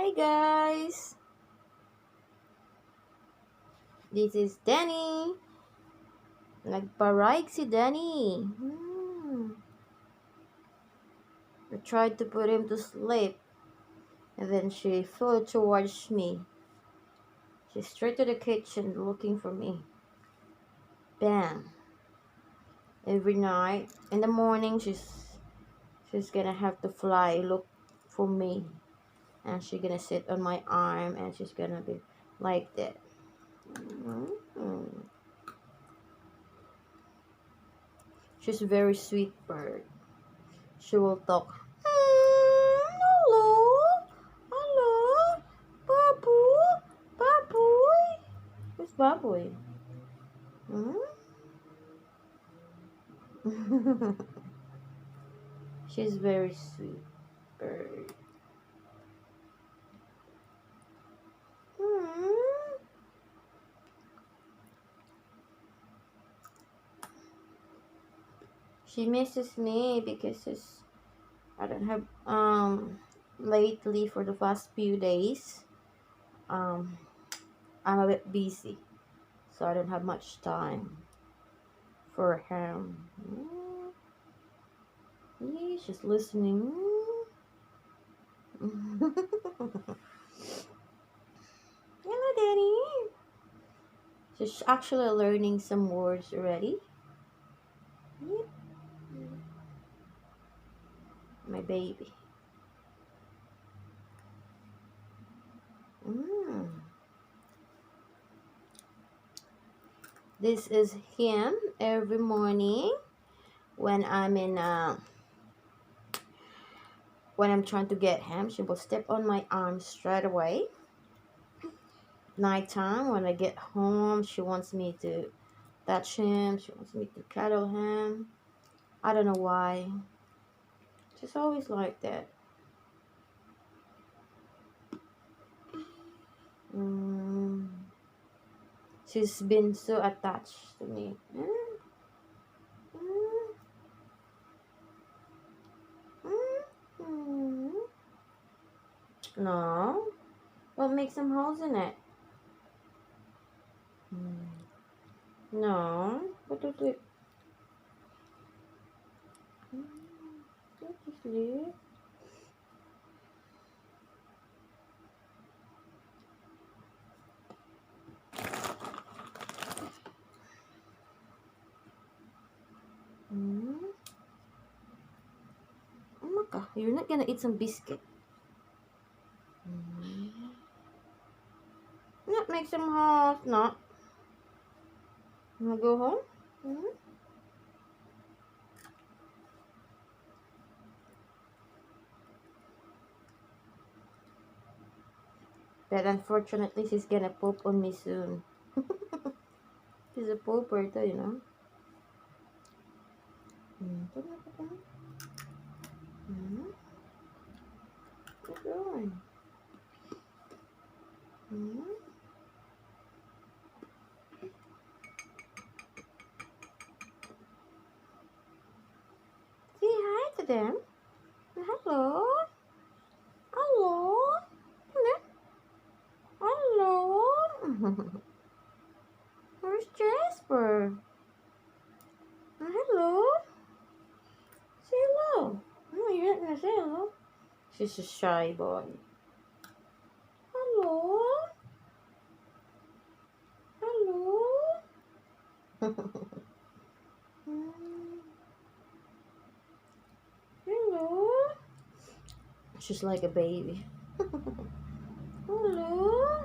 Hi guys, this is Danny. Nagparike si Danny. I tried to put him to sleep and then she flew towards me. She's straight to the kitchen looking for me. Bam. Every night in the morning she's gonna have to fly look for me and she's gonna sit on my arm and she's gonna be like that. Mm. She's a very sweet bird. She will talk. Hello, hello, Babu, Baboy. Who's Baboy? Hmm? She's very sweet bird. Hmm. She misses me because I don't have lately for the past few days um I'm a bit busy, so I don't have much time for him. Yeah, she's listening. Hello, Danny. She's actually learning some words already. Yep, my baby. Mm. This is him every morning when when I'm trying to get him. She will step on my arm straight away. Nighttime when I get home, she wants me to touch him. She wants me to cuddle him. I don't know why. She's always like that. Mm. She's been so attached to me. Mm, mm. No. What makes some holes in it? No. Go to sleep. Go to sleep. Mm. Oh my god, you're not gonna eat some biscuit. Mm. Not make some holes. Not. You wanna go home? Mm. But unfortunately, she's gonna poop on me soon. She's a pooper too, you know. Mm. Mm. What's going? Mm. Say hi to them. Hello. Hello. Hello. Hello. Where's Jasper? Hello. Say hello. No, you're not gonna say hello. She's a shy boy. Hello. Hello. Mm, hello. She's like a baby. Hello.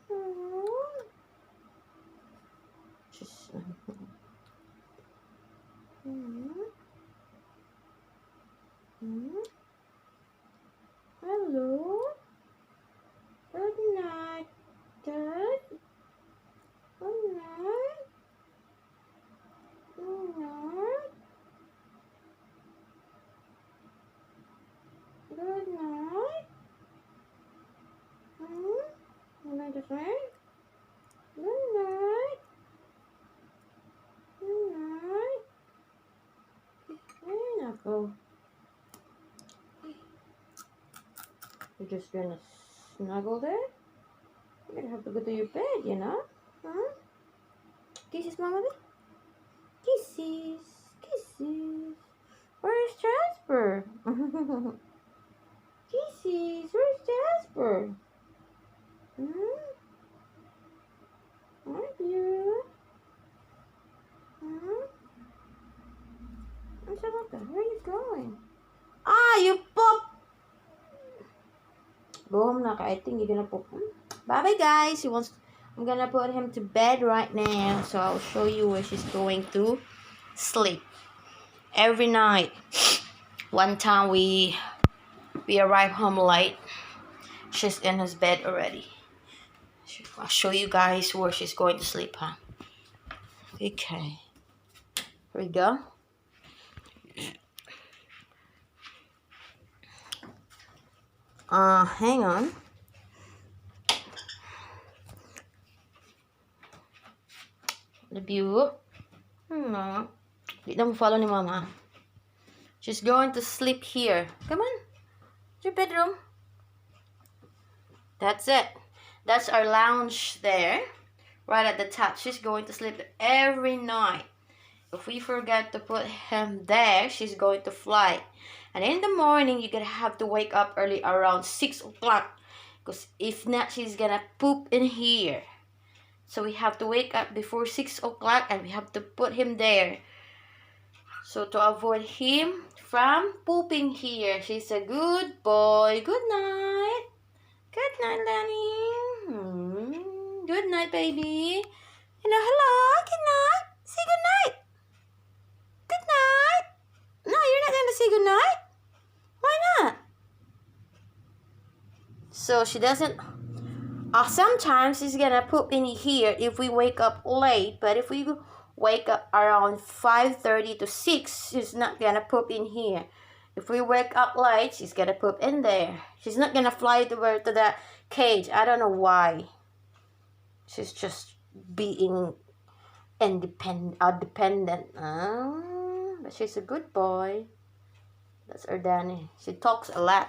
Hello. She's. Mm, mm, hello. Good night, Dad. Good night. Good night. Good night. You like to say? Good night. Good night. Ay, nako. You're just gonna snuggle there? You're gonna have to go to your bed, you know? Huh? Kisses, Mama Bee? Kisses. Kisses. Where's Jasper? Kisses. Where's Jasper? Hmm? Aren't you? Hmm? Angelica, where are you going? Ah, you pop! Go home now. I think you're gonna pop. Bye bye, guys. I'm gonna put him to bed right now. So I'll show you where she's going to sleep every night. One time we arrive home late. She's in his bed already. I'll show you guys where she's going to sleep, huh? Okay. Here we go. Hang on. The view. No. Di na mo follow ni Mama. She's going to sleep here. Come on. Your bedroom. That's it. That's our lounge there. Right at the top. She's going to sleep every night. If we forget to put him there, she's going to fly. And in the morning, you're going to have to wake up early around 6 o'clock. Because if not, she's going to poop in here. So we have to wake up before 6 o'clock and we have to put him there. So to avoid him from pooping here. She's a good boy. Good night. Good night, Lenny. Good night, baby. Hello. Good night. Say good night. Good night. No, you're not going to say good night. Why not? So she doesn't... sometimes she's going to poop in here if we wake up late. But if we wake up around 5:30 to 6, she's not going to poop in here. If we wake up late, she's going to poop in there. She's not going to fly to the cage. I don't know why. She's just being dependent. But she's a good boy. That's our Danny. She talks a lot.